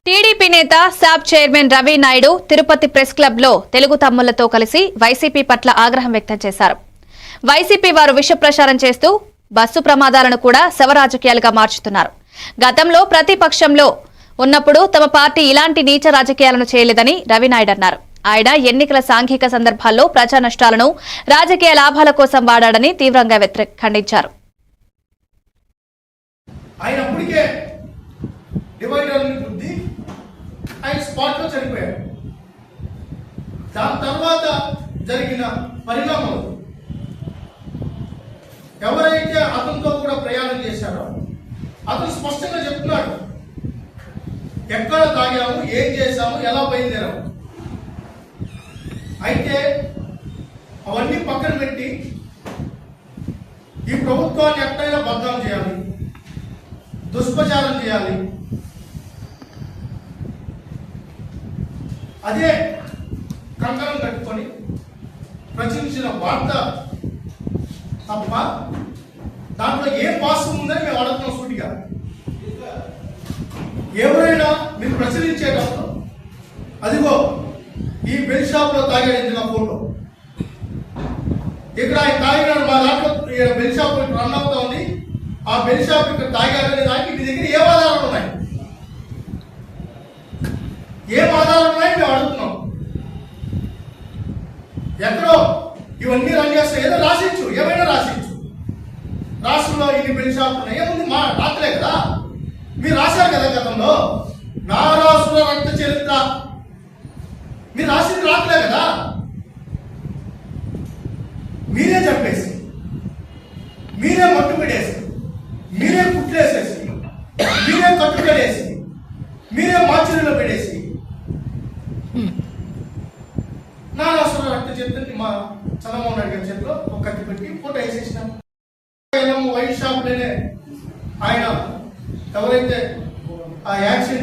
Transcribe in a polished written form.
TDP నేత SAAP chairman Ravi Naidu Tirupati press club లో తెలుగు తమ్ముళ్లతో కలిసి వైసీపీ పట్ల ఆగ్రహం వ్యక్తం చేశారు. వైసీపీ వారు విష ప్రచారం చేస్తూ బస్సు ప్రమాదాలను కూడా శవ రాజకీయాలుగా మార్చుతున్నారు. గతంలో ప్రతిపక్షంలో ఉన్నప్పుడు తమ పార్టీ ఇలాంటి నీచ రాజకీయాలను చేయలేదని రవి నాయుడు అన్నారు. ఆయన ఎన్నికల సాంఘిక సందర్భాల్లో ప్రజా నష్టాలను రాజకీయ లాభాల కోసం వాడాడని తీవ్రంగా ఖండించారు. ఆయన స్పాట్ లో చనిపోయాడు. దాని తర్వాత జరిగిన పరిణామాలు ఎవరైతే అతనితో కూడా ప్రయాణం చేశారో అతను స్పష్టంగా చెప్తున్నాడు, ఎక్కడ తాగాము, ఏం చేశాము, ఎలా బయలుదేరాము. అయితే అవన్నీ పక్కన పెట్టి ఈ ప్రభుత్వాన్ని ఎట్టయినా బద్నాం చేయాలి, దుష్ప్రచారం చేయాలి, అదే కంకణం కట్టుకొని ప్రచురించిన వార్త తప్ప దాంట్లో ఏం వాస్తవం ఉందని మేము అడుగుతున్నాం సూటిగా. ఎవరైనా మీరు ప్రచురించేటప్పుడు అదిగో ఈ బెల్ షాప్ లో తాగాడించిన ఫోటో, ఇక్కడ ఆయన తాగినాడు, మా దాంట్లో బెల్ షాప్ రన్ అవుతా ఉంది, ఆ బెల్ షాప్ ఇక్కడ తాగాడనే దానికి మీ దగ్గర ఏ ఆధారాలు ఉన్నాయి? ఏం ఆధారాలు ఉన్నాయి మేము అడుగుతున్నాం. ఎక్కడో ఇవన్నీ రన్ చేస్తే ఏదో రాసించు, ఏమైనా రాసించు. రాష్ట్రంలో ఇన్ని బెల్ షాపులు ఉన్నాయి, ఏముంది మా రాత్రే కదా, మీరు రాశారు కదా గతంలో నారాసుర రక్త చరిత్ర, మీరు రాసింది రాత్రే కదా. మీరే చెప్పేసి, మీరే మట్టు పెడేసి, మీరే కుట్లేసేసి, మీరే కట్టుకడేసి, మీరే మాచురిలో పెడేసి నారాసుర రక్త చరిత్రని మా చంద్రబాబు నాయుడు గారి చేతిలో ఒక కత్తి పెట్టి ఫోటో వేసేసినాం. వైట్ షాప్ లోనే ఆయన ఎవరైతే ఆ యాక్సిడెంట్